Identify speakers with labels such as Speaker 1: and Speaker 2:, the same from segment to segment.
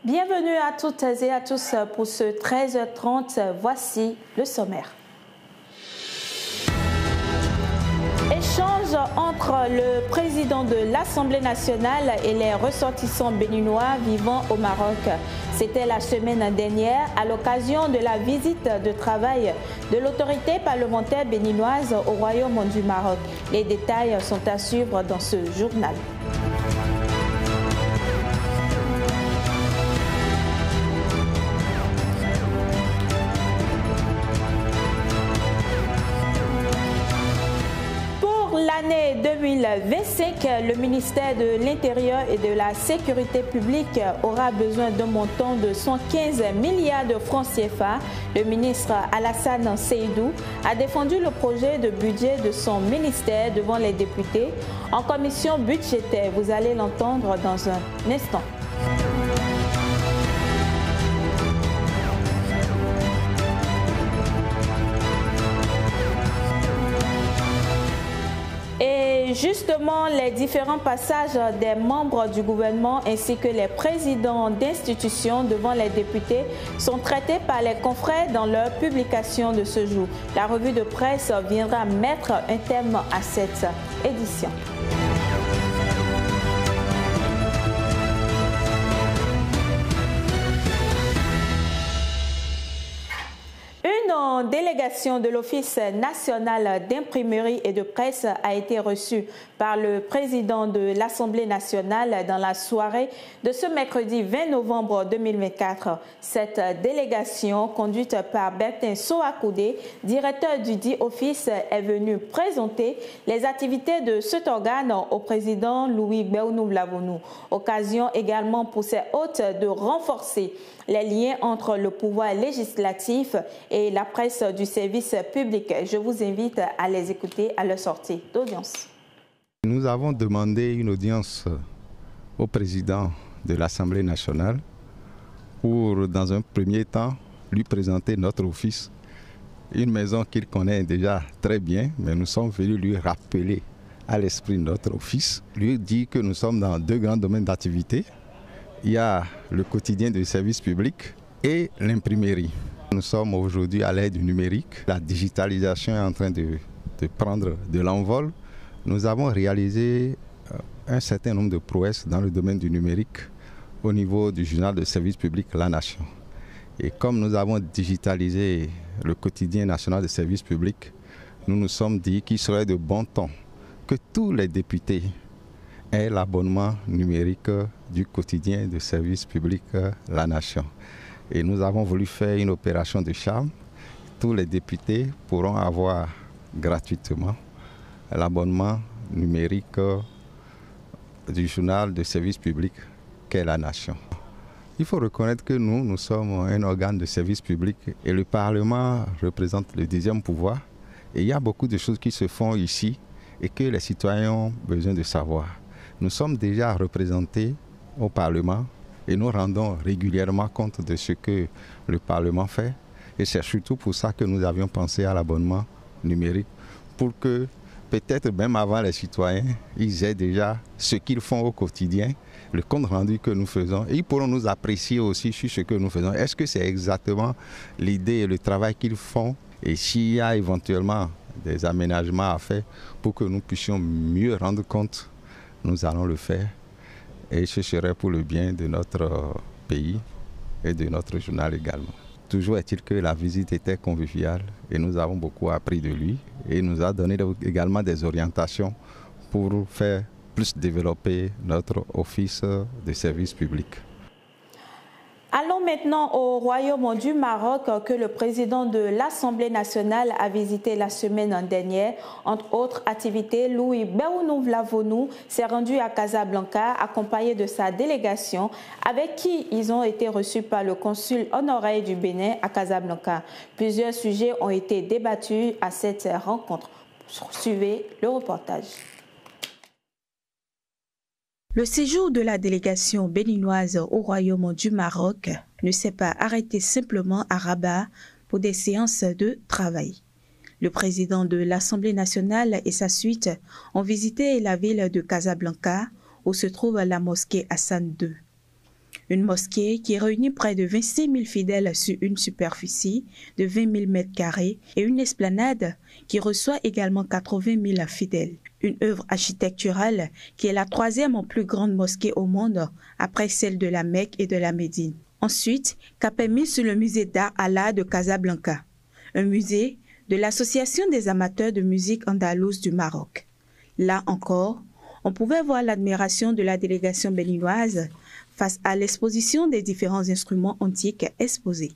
Speaker 1: Bienvenue à toutes et à tous pour ce 13h30. Voici le sommaire. Échange entre le président de l'Assemblée nationale et les ressortissants béninois vivant au Maroc. C'était la semaine dernière à l'occasion de la visite de travail de l'autorité parlementaire béninoise au Royaume du Maroc. Les détails sont à suivre dans ce journal. L'année 2025, le ministère de l'Intérieur et de la Sécurité publique aura besoin d'un montant de 115 milliards de francs CFA. Le ministre Alassane Seydou a défendu le projet de budget de son ministère devant les députés en commission budgétaire. Vous allez l'entendre dans un instant. Justement, les différents passages des membres du gouvernement ainsi que les présidents d'institutions devant les députés sont traités par les confrères dans leur publication de ce jour. La revue de presse viendra mettre un terme à cette édition. Une délégation de l'Office national d'imprimerie et de presse a été reçue par le président de l'Assemblée nationale dans la soirée de ce mercredi 20 novembre 2024. Cette délégation, conduite par Bertin Soakoudé, directeur du dit office, est venue présenter les activités de cet organe au président Louis Béounou-Vlavonou. Occasion également pour ses hôtes de renforcer les liens entre le pouvoir législatif et la presse du service public. Je vous invite à les écouter à leur sortie d'audience.
Speaker 2: Nous avons demandé une audience au président de l'Assemblée nationale pour, dans un premier temps, lui présenter notre office, une maison qu'il connaît déjà très bien, mais nous sommes venus lui rappeler à l'esprit notre office, lui dire que nous sommes dans deux grands domaines d'activité. Il y a le quotidien du service public et l'imprimerie. Nous sommes aujourd'hui à l'ère du numérique. La digitalisation est en train de prendre de l'envol. Nous avons réalisé un certain nombre de prouesses dans le domaine du numérique au niveau du journal de service public La Nation. Et comme nous avons digitalisé le quotidien national de service public, nous nous sommes dit qu'il serait de bon ton que tous les députés aient l'abonnement numérique du quotidien de service public La Nation. Et nous avons voulu faire une opération de charme. Tous les députés pourront avoir gratuitement l'abonnement numérique du journal de service public qu'est La Nation. Il faut reconnaître que nous sommes un organe de service public et le Parlement représente le deuxième pouvoir. Et il y a beaucoup de choses qui se font ici et que les citoyens ont besoin de savoir. Nous sommes déjà représentés au Parlement et nous rendons régulièrement compte de ce que le Parlement fait. Et c'est surtout pour ça que nous avions pensé à l'abonnement numérique, pour que peut-être même avant les citoyens, ils aient déjà ce qu'ils font au quotidien, le compte rendu que nous faisons. Et ils pourront nous apprécier aussi sur ce que nous faisons. Est-ce que c'est exactement l'idée et le travail qu'ils font? Et s'il y a éventuellement des aménagements à faire pour que nous puissions mieux rendre compte, nous allons le faire. Et ce serait pour le bien de notre pays et de notre journal également. Toujours est-il que la visite était conviviale et nous avons beaucoup appris de lui et il nous a donné également des orientations pour faire plus développer notre office de service public.
Speaker 1: Allons maintenant au Royaume du Maroc que le président de l'Assemblée nationale a visité la semaine dernière. Entre autres activités, Louis Béounou-Vlavonou s'est rendu à Casablanca accompagné de sa délégation avec qui ils ont été reçus par le consul honoraire du Bénin à Casablanca. Plusieurs sujets ont été débattus à cette rencontre. Suivez le reportage. Le séjour de la délégation béninoise au Royaume du Maroc ne s'est pas arrêté simplement à Rabat pour des séances de travail. Le président de l'Assemblée nationale et sa suite ont visité la ville de Casablanca où se trouve la mosquée Hassan II. Une mosquée qui réunit près de 26 000 fidèles sur une superficie de 20 000 m² et une esplanade qui reçoit également 80 000 fidèles. Une œuvre architecturale qui est la troisième plus grande mosquée au monde après celle de la Mecque et de la Médine. Ensuite, cap est mis sur le musée d'art Allah de Casablanca, un musée de l'Association des amateurs de musique andalouse du Maroc. Là encore, on pouvait voir l'admiration de la délégation béninoise face à l'exposition des différents instruments antiques exposés.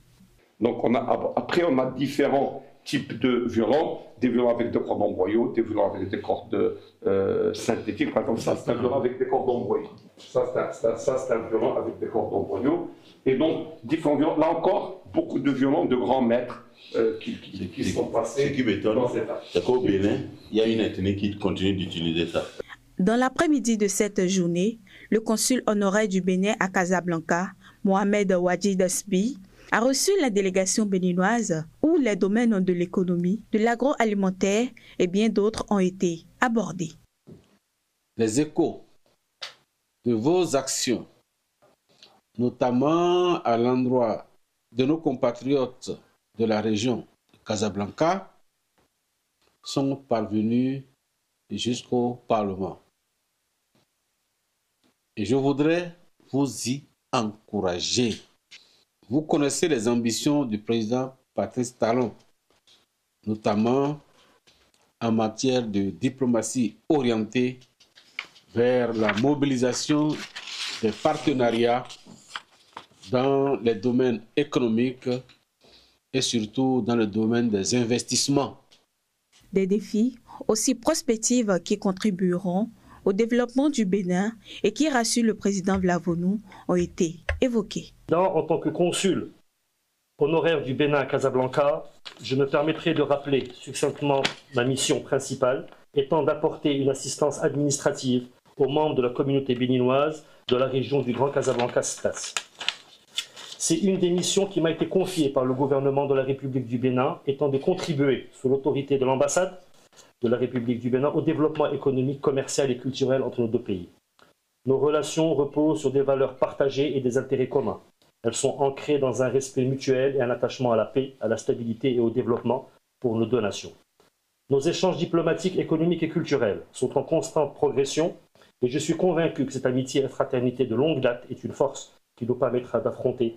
Speaker 3: Donc après on a différents types de violons, des violons avec des cordes emboyaux, des violons avec des cordes synthétiques. Par exemple, ça c'est un violon avec des cordes emboyaux. Ça c'est un violon avec des cordes emboyaux. Et donc différents violons. Là encore, beaucoup de violons de grands maîtres qui sont passés.
Speaker 4: Ce qui m'étonne, c'est qu'au Bénin, il y a une ethnie qui continue d'utiliser ça.
Speaker 1: Dans l'après-midi de cette journée, le consul honoraire du Bénin à Casablanca, Mohamed Wadjid Asbi, a reçu la délégation béninoise où les domaines de l'économie, de l'agroalimentaire et bien d'autres ont été abordés.
Speaker 5: Les échos de vos actions, notamment à l'endroit de nos compatriotes de la région de Casablanca, sont parvenus jusqu'au Parlement. Et je voudrais vous y encourager. Vous connaissez les ambitions du président Patrice Talon, notamment en matière de diplomatie orientée vers la mobilisation des partenariats dans les domaines économiques et surtout dans le domaine des investissements.
Speaker 1: Des défis aussi prospectifs qui contribueront au développement du Bénin et qui rassurent le président Vlavonou ont été évoqués.
Speaker 6: En tant que consul honoraire du Bénin à Casablanca, je me permettrai de rappeler succinctement ma mission principale étant d'apporter une assistance administrative aux membres de la communauté béninoise de la région du Grand Casablanca-Stas. C'est une des missions qui m'a été confiée par le gouvernement de la République du Bénin, étant de contribuer, sous l'autorité de l'ambassade de la République du Bénin, au développement économique, commercial et culturel entre nos deux pays. Nos relations reposent sur des valeurs partagées et des intérêts communs. Elles sont ancrées dans un respect mutuel et un attachement à la paix, à la stabilité et au développement pour nos deux nations. Nos échanges diplomatiques, économiques et culturels sont en constante progression et je suis convaincu que cette amitié et fraternité de longue date est une force qui nous permettra d'affronter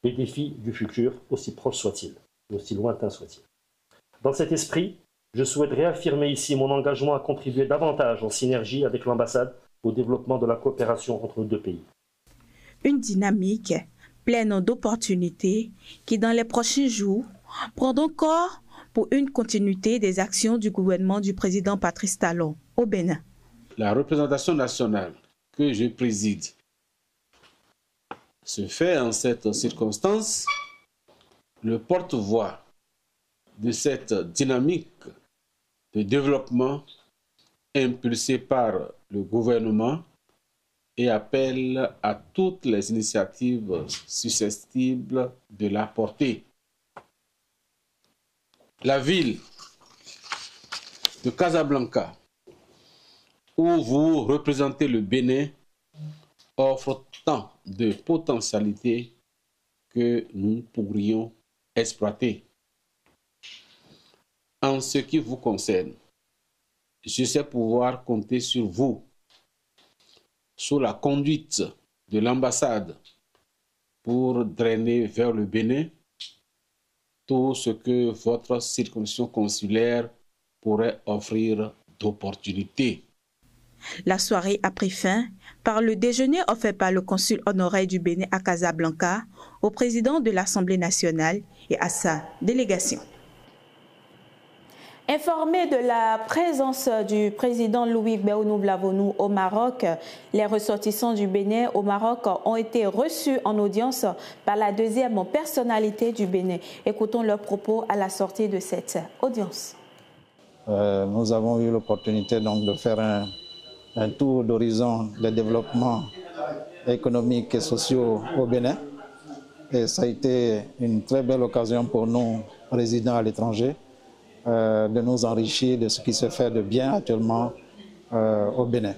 Speaker 6: les défis du futur, aussi proches soient-ils, aussi lointains soient-ils. Dans cet esprit, je souhaite réaffirmer ici mon engagement à contribuer davantage en synergie avec l'ambassade au développement de la coopération entre nos deux pays.
Speaker 1: Une dynamique pleine d'opportunités qui, dans les prochains jours, prendront corps pour une continuité des actions du gouvernement du président Patrice Talon au Bénin.
Speaker 5: La représentation nationale que je préside se fait en cette circonstance le porte-voix de cette dynamique de développement impulsée par le gouvernement et appelle à toutes les initiatives susceptibles de la porter. La ville de Casablanca, où vous représentez le Bénin, offre tant de potentialités que nous pourrions exploiter. En ce qui vous concerne, je sais pouvoir compter sur vous, sous la conduite de l'ambassade, pour drainer vers le Bénin tout ce que votre circonscription consulaire pourrait offrir d'opportunités.
Speaker 1: La soirée a pris fin par le déjeuner offert par le consul honoraire du Bénin à Casablanca au président de l'Assemblée nationale et à sa délégation. Informés de la présence du président Louis Gbéonou Vlavonou au Maroc, les ressortissants du Bénin au Maroc ont été reçus en audience par la deuxième personnalité du Bénin. Écoutons leurs propos à la sortie de cette audience.
Speaker 7: Nous avons eu l'opportunité donc de faire un tour d'horizon des développements économiques et sociaux au Bénin. Et ça a été une très belle occasion pour nous, résidents à l'étranger, de nous enrichir de ce qui se fait de bien actuellement au Bénin.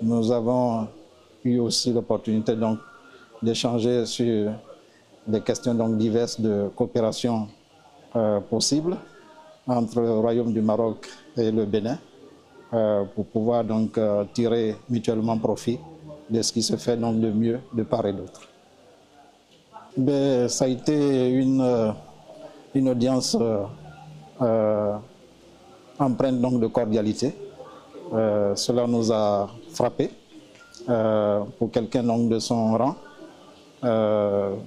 Speaker 7: Nous avons eu aussi l'opportunité donc d'échanger sur des questions donc diverses de coopération possibles entre le Royaume du Maroc et le Bénin pour pouvoir donc tirer mutuellement profit de ce qui se fait donc de mieux de part et d'autre. Ça a été une audience empreinte donc de cordialité. Cela nous a frappé pour quelqu'un donc de son rang,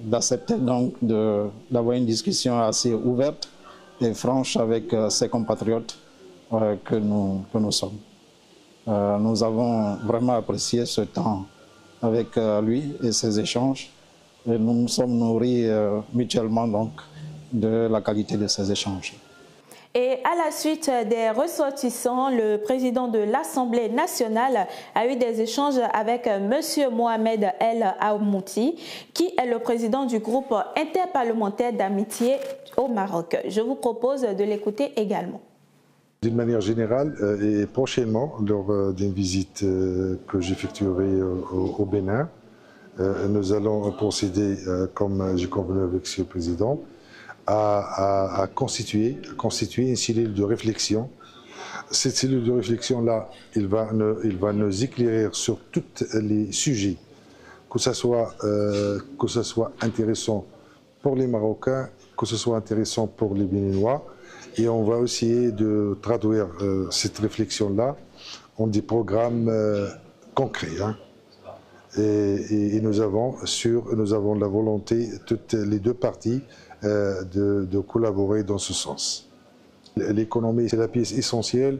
Speaker 7: d'accepter donc d'avoir une discussion assez ouverte et franche avec ses compatriotes que nous sommes. Nous avons vraiment apprécié ce temps avec lui et ses échanges. Et nous nous sommes nourris mutuellement donc de la qualité de ces échanges.
Speaker 1: Et à la suite des ressortissants, le président de l'Assemblée nationale a eu des échanges avec M. Mohamed El Aoumouti, qui est le président du groupe interparlementaire d'amitié au Maroc. Je vous propose de l'écouter également.
Speaker 8: D'une manière générale et prochainement, lors d'une visite que j'effectuerai au Bénin, nous allons procéder, comme j'ai convenu avec M. le Président, à constituer une cellule de réflexion. Cette cellule de réflexion-là, il va nous éclairer sur tous les sujets, que ce soit intéressant pour les Marocains, que ce soit intéressant pour les Béninois. Et on va essayer de traduire cette réflexion-là en des programmes concrets. Hein. Et nous avons la volonté, toutes les deux parties, de collaborer dans ce sens. L'économie, c'est la pièce essentielle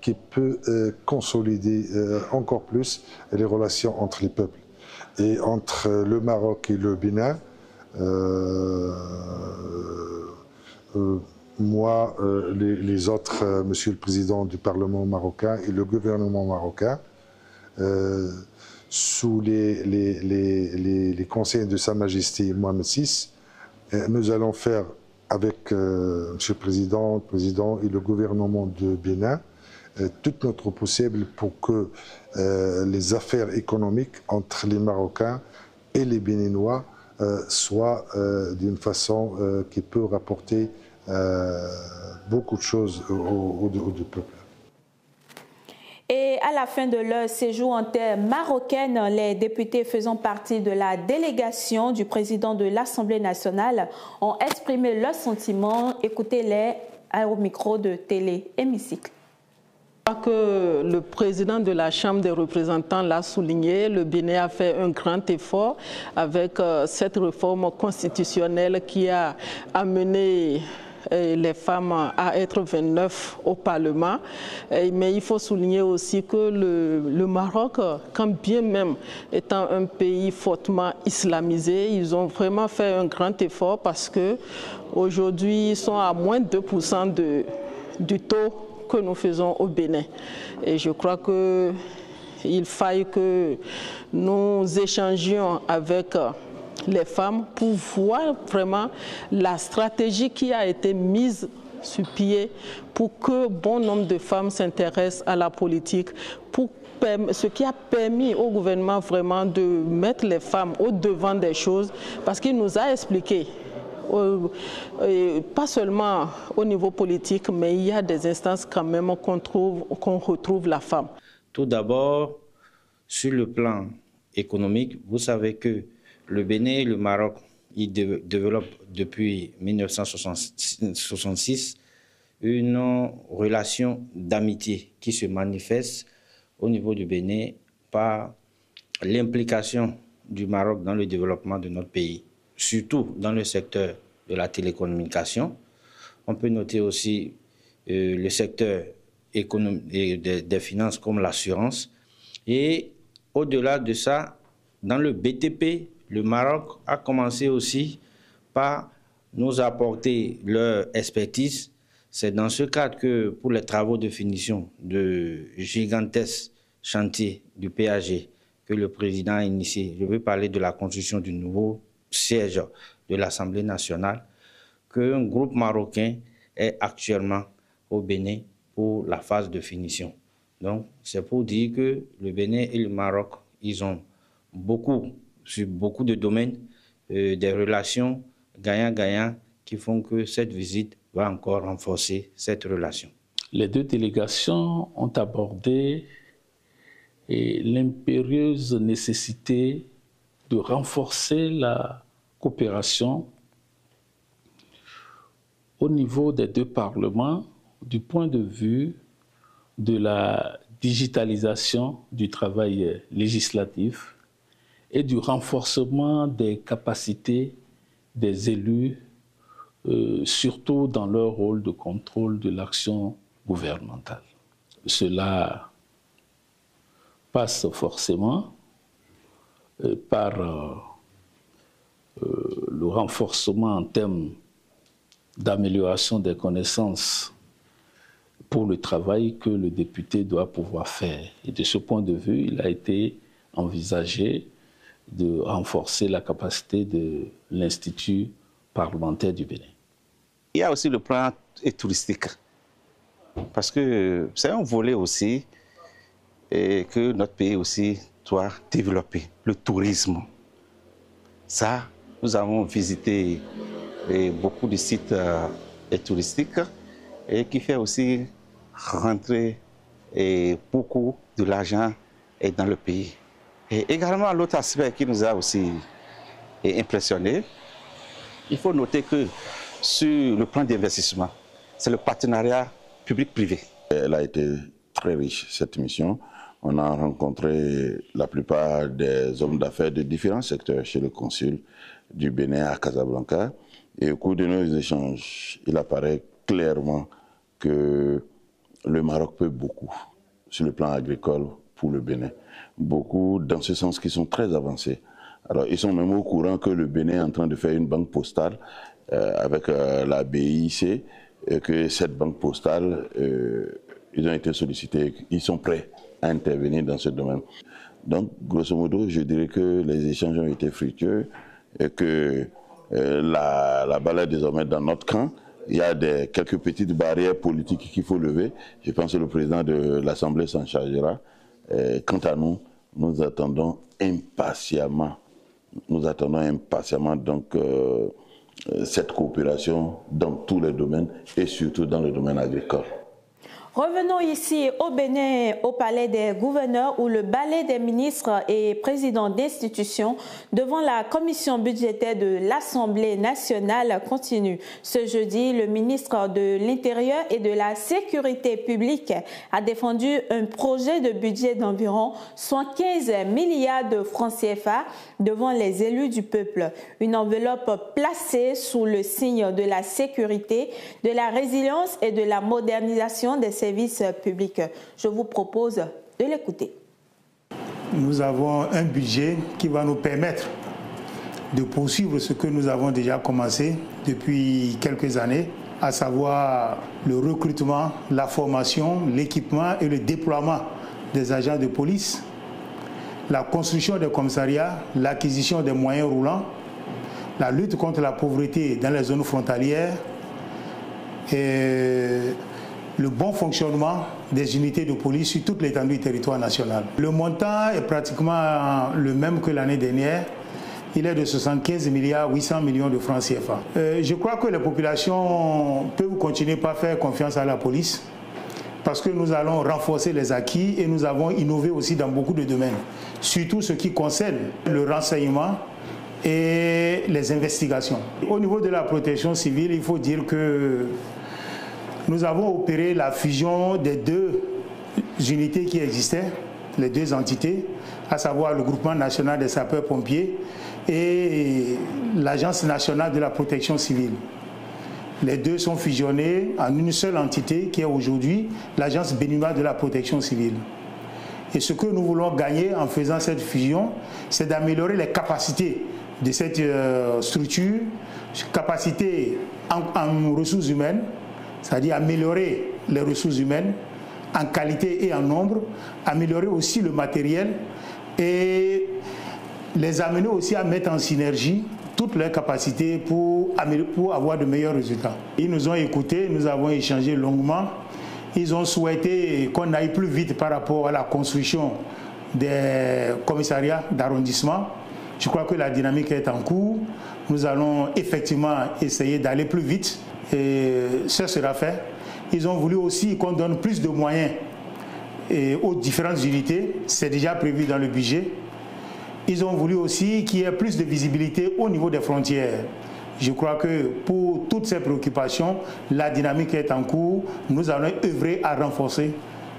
Speaker 8: qui peut consolider encore plus les relations entre les peuples. Et entre le Maroc et le Bénin, moi, les autres, Monsieur le Président du Parlement marocain et le gouvernement marocain, sous les conseils de Sa Majesté Mohamed VI, nous allons faire avec Monsieur le Président et le gouvernement de Bénin tout notre possible pour que les affaires économiques entre les Marocains et les Béninois soient d'une façon qui peut rapporter beaucoup de choses au peuple.
Speaker 1: Et à la fin de leur séjour en terre marocaine, les députés faisant partie de la délégation du président de l'Assemblée nationale ont exprimé leurs sentiments. Écoutez-les au micro de Télé Hémicycle.
Speaker 9: Que le président de la Chambre des représentants l'a souligné, le Bénin a fait un grand effort avec cette réforme constitutionnelle qui a amené les femmes à être 29 au Parlement. Mais il faut souligner aussi que le Maroc, quand bien même étant un pays fortement islamisé, ils ont vraiment fait un grand effort parce qu'aujourd'hui, ils sont à moins de 2% du taux que nous faisons au Bénin. Et je crois qu'il faille que nous échangions avec les femmes pour voir vraiment la stratégie qui a été mise sur pied pour que bon nombre de femmes s'intéressent à la politique, ce qui a permis au gouvernement vraiment de mettre les femmes au devant des choses, parce qu'il nous a expliqué, pas seulement au niveau politique, mais il y a des instances quand même qu'on retrouve la femme.
Speaker 10: Tout d'abord, sur le plan économique, vous savez que le Bénin et le Maroc, ils développent depuis 1966 une relation d'amitié qui se manifeste au niveau du Bénin par l'implication du Maroc dans le développement de notre pays, surtout dans le secteur de la télécommunication. On peut noter aussi le secteur des finances comme l'assurance. Et au-delà de ça, dans le BTP, le Maroc a commencé aussi par nous apporter leur expertise. C'est dans ce cadre que pour les travaux de finition de gigantesques chantiers du PAG que le président a initié, je veux parler de la construction du nouveau siège de l'Assemblée nationale, qu'un groupe marocain est actuellement au Bénin pour la phase de finition. Donc, c'est pour dire que le Bénin et le Maroc, ils ont beaucoup sur beaucoup de domaines, des relations gagnant-gagnant qui font que cette visite va encore renforcer cette relation.
Speaker 11: Les deux délégations ont abordé l'impérieuse nécessité de renforcer la coopération au niveau des deux parlements du point de vue de la digitalisation du travail législatif et du renforcement des capacités des élus, surtout dans leur rôle de contrôle de l'action gouvernementale. Cela passe forcément par le renforcement en termes d'amélioration des connaissances pour le travail que le député doit pouvoir faire. Et de ce point de vue, il a été envisagé de renforcer la capacité de l'Institut parlementaire du Bénin.
Speaker 12: Il y a aussi le plan touristique, parce que c'est un volet aussi et que notre pays aussi doit développer, le tourisme. Ça, nous avons visité beaucoup de sites touristiques et qui fait aussi rentrer beaucoup de l'argent dans le pays. Et également, l'autre aspect qui nous a aussi impressionné, il faut noter que sur le plan d'investissement, c'est le partenariat public-privé.
Speaker 4: Elle a été très riche, cette mission. On a rencontré la plupart des hommes d'affaires de différents secteurs chez le consul du Bénin à Casablanca. Et au cours de nos échanges, il apparaît clairement que le Maroc peut beaucoup sur le plan agricole pour le Bénin. Beaucoup dans ce sens qui sont très avancés. Alors ils sont même au courant que le Bénin est en train de faire une banque postale avec la BIC, et que cette banque postale, ils ont été sollicités, ils sont prêts à intervenir dans ce domaine. Donc grosso modo, je dirais que les échanges ont été fructueux et que la balle est désormais dans notre camp. Il y a quelques petites barrières politiques qu'il faut lever. Je pense que le président de l'Assemblée s'en chargera. Quant à nous, nous attendons impatiemment donc cette coopération dans tous les domaines et surtout dans le domaine agricole.
Speaker 1: Revenons ici au Bénin, au palais des gouverneurs, où le ballet des ministres et présidents d'institutions devant la commission budgétaire de l'Assemblée nationale continue. Ce jeudi, le ministre de l'Intérieur et de la Sécurité publique a défendu un projet de budget d'environ 115 milliards de francs CFA devant les élus du peuple. Une enveloppe placée sous le signe de la sécurité, de la résilience et de la modernisation des services publics. Je vous propose de l'écouter.
Speaker 13: Nous avons un budget qui va nous permettre de poursuivre ce que nous avons déjà commencé depuis quelques années, à savoir le recrutement, la formation, l'équipement et le déploiement des agents de police, la construction des commissariats, l'acquisition des moyens roulants, la lutte contre la pauvreté dans les zones frontalières et le bon fonctionnement des unités de police sur toute l'étendue du territoire national. Le montant est pratiquement le même que l'année dernière. Il est de 75 milliards 800 millions de francs CFA. Je crois que les populations peuvent continuer par faire confiance à la police parce que nous allons renforcer les acquis et nous avons innové aussi dans beaucoup de domaines, surtout ce qui concerne le renseignement et les investigations. Au niveau de la protection civile, il faut dire que nous avons opéré la fusion des deux unités qui existaient, les deux entités, à savoir le groupement national des sapeurs-pompiers et l'Agence nationale de la protection civile. Les deux sont fusionnés en une seule entité qui est aujourd'hui l'Agence béninoise de la protection civile. Et ce que nous voulons gagner en faisant cette fusion, c'est d'améliorer les capacités de cette structure, capacités en ressources humaines, c'est-à-dire améliorer les ressources humaines en qualité et en nombre, améliorer aussi le matériel et les amener aussi à mettre en synergie toutes leurs capacités pour avoir de meilleurs résultats. Ils nous ont écoutés, nous avons échangé longuement. Ils ont souhaité qu'on aille plus vite par rapport à la construction des commissariats d'arrondissement Je crois que la dynamique est en cours. Nous allons effectivement essayer d'aller plus vite et ça sera fait. Ils ont voulu aussi qu'on donne plus de moyens aux différentes unités. C'est déjà prévu dans le budget. Ils ont voulu aussi qu'il y ait plus de visibilité au niveau des frontières. Je crois que pour toutes ces préoccupations, la dynamique est en cours. Nous allons œuvrer à renforcer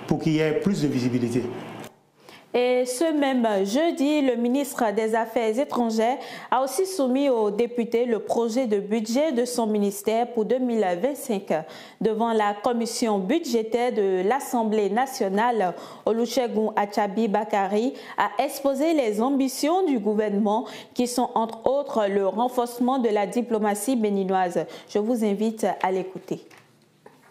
Speaker 13: pour qu'il y ait plus de visibilité.
Speaker 1: Et ce même jeudi, le ministre des Affaires étrangères a aussi soumis aux députés le projet de budget de son ministère pour 2025. Devant la commission budgétaire de l'Assemblée nationale, Olusegun Achabi Bakari a exposé les ambitions du gouvernement qui sont entre autres le renforcement de la diplomatie béninoise. Je vous invite à l'écouter.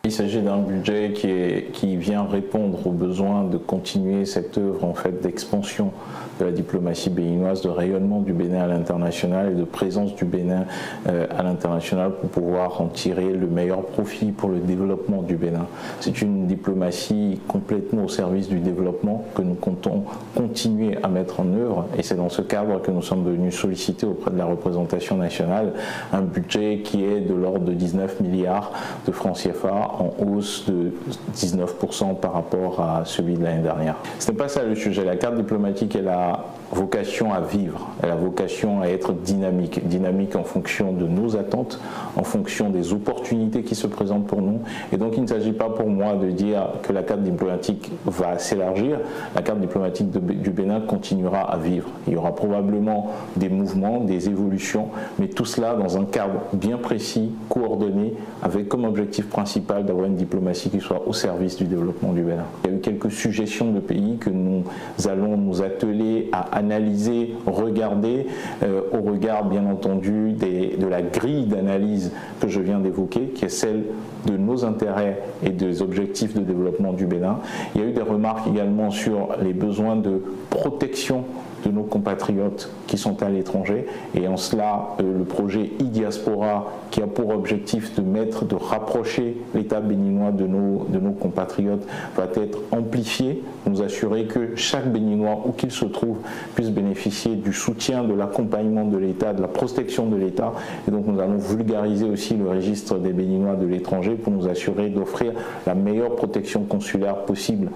Speaker 14: Il s'agit d'un budget qui vient répondre aux besoins de continuer cette œuvre en fait, d'expansion de la diplomatie béninoise, de rayonnement du Bénin à l'international et de présence du Bénin à l'international pour pouvoir en tirer le meilleur profit pour le développement du Bénin. C'est une diplomatie complètement au service du développement que nous comptons continuer à mettre en œuvre et c'est dans ce cadre que nous sommes venus solliciter auprès de la représentation nationale un budget qui est de l'ordre de 19 milliards de francs CFA en hausse de 19% par rapport à celui de l'année dernière. Ce n'est pas ça le sujet. La carte diplomatique, elle a vocation à vivre, elle a vocation à être dynamique, dynamique en fonction de nos attentes, en fonction des opportunités qui se présentent pour nous. Et donc il ne s'agit pas pour moi de dire que la carte diplomatique va s'élargir, la carte diplomatique du Bénin continuera à vivre. Il y aura probablement des mouvements, des évolutions, mais tout cela dans un cadre bien précis, coordonné, avec comme objectif principal d'avoir une diplomatie qui soit au service du développement du Bénin. Il y a eu quelques suggestions de pays que nous allons nous atteler à analyser, regarder, au regard bien entendu de la grille d'analyse que je viens d'évoquer, qui est celle de nos intérêts et des objectifs de développement du Bénin. Il y a eu des remarques également sur les besoins de protection de nos compatriotes qui sont à l'étranger et en cela le projet e-diaspora qui a pour objectif de rapprocher l'État béninois de nos compatriotes va être amplifié, nous assurer que chaque Béninois où qu'il se trouve puisse bénéficier du soutien, de l'accompagnement de l'État, de la protection de l'État et donc nous allons vulgariser aussi le registre des Béninois de l'étranger pour nous assurer d'offrir la meilleure protection consulaire possible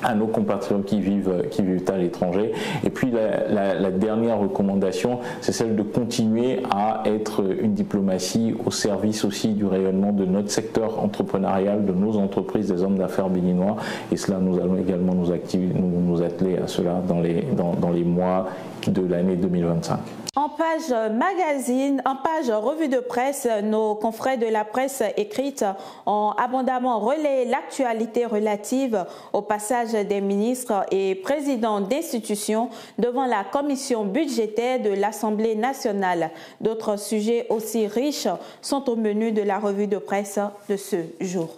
Speaker 14: à nos compatriotes qui vivent à l'étranger. Et puis la dernière recommandation, c'est celle de continuer à être une diplomatie au service aussi du rayonnement de notre secteur entrepreneurial, de nos entreprises, des hommes d'affaires béninois. Et cela, nous allons également nous atteler à cela dans les mois de l'année 2025.
Speaker 1: En page magazine, en page revue de presse, nos confrères de la presse écrite ont abondamment relayé l'actualité relative au passage des ministres et présidents d'institutions devant la commission budgétaire de l'Assemblée nationale. D'autres sujets aussi riches sont au menu de la revue de presse de ce jour.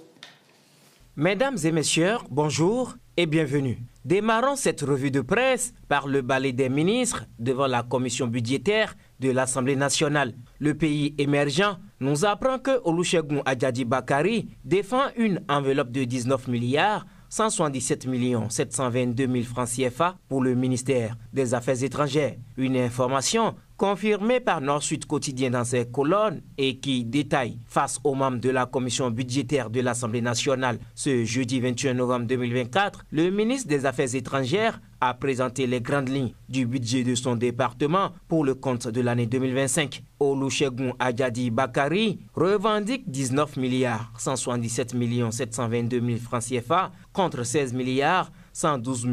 Speaker 15: Mesdames et messieurs, bonjour et bienvenue. Démarrons cette revue de presse par le balai des ministres devant la commission budgétaire de l'Assemblée nationale. Le pays émergent nous apprend que Olusegun Achabi Bakari défend une enveloppe de 19 milliards 177 722 000 francs CFA pour le ministère des Affaires étrangères. Une information confirmée par Nord-Sud Quotidien dans ses colonnes et qui détaille face aux membres de la commission budgétaire de l'Assemblée nationale ce jeudi 21 novembre 2024, le ministre des Affaires étrangères a présenté les grandes lignes du budget de son département pour le compte de l'année 2025. Olusegun Achabi Bakari revendique 19 milliards 177 722 000 francs CFA contre 16 milliards 112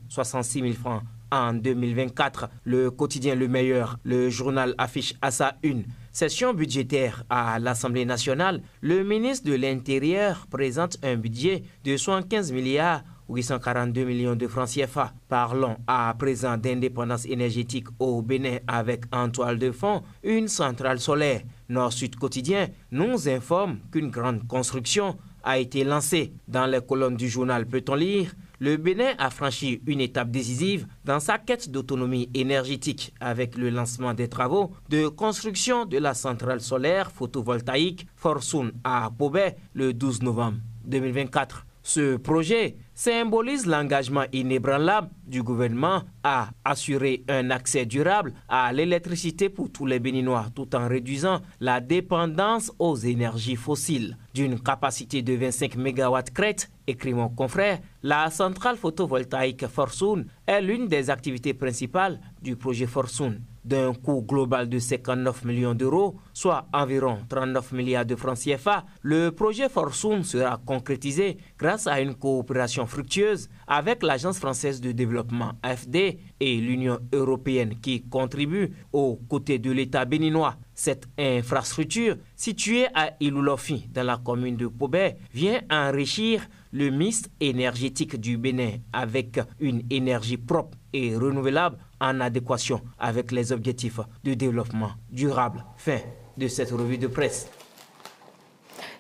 Speaker 15: 66 000 francs en 2024. Le quotidien Le Meilleur, le journal affiche à sa une session budgétaire à l'Assemblée nationale. Le ministre de l'Intérieur présente un budget de 75 milliards 842 millions de francs CFA. Parlons à présent d'indépendance énergétique au Bénin avec en toile de fond une centrale solaire. Nord-Sud Quotidien nous informe qu'une grande construction a été lancée. Dans les colonnes du journal peut-on lire: le Bénin a franchi une étape décisive dans sa quête d'autonomie énergétique avec le lancement des travaux de construction de la centrale solaire photovoltaïque Forsun à Pobé le 12 novembre 2024. Ce projet symbolise l'engagement inébranlable du gouvernement à assurer un accès durable à l'électricité pour tous les Béninois tout en réduisant la dépendance aux énergies fossiles. D'une capacité de 25 MW crête, écrit mon confrère, la centrale photovoltaïque Forsun est l'une des activités principales du projet Forsun. D'un coût global de 59 millions d'euros, soit environ 39 milliards de francs CFA, le projet Forsun sera concrétisé grâce à une coopération fructueuse avec l'Agence française de développement AFD et l'Union européenne qui contribue aux côtés de l'État béninois. Cette infrastructure, située à Iloulofi, dans la commune de Pobé, vient enrichir le mix énergétique du Bénin avec une énergie propre et renouvelable en adéquation avec les objectifs de développement durable. Fin de cette revue de presse.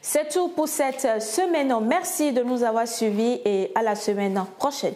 Speaker 1: C'est tout pour cette semaine. Merci de nous avoir suivis et à la semaine prochaine.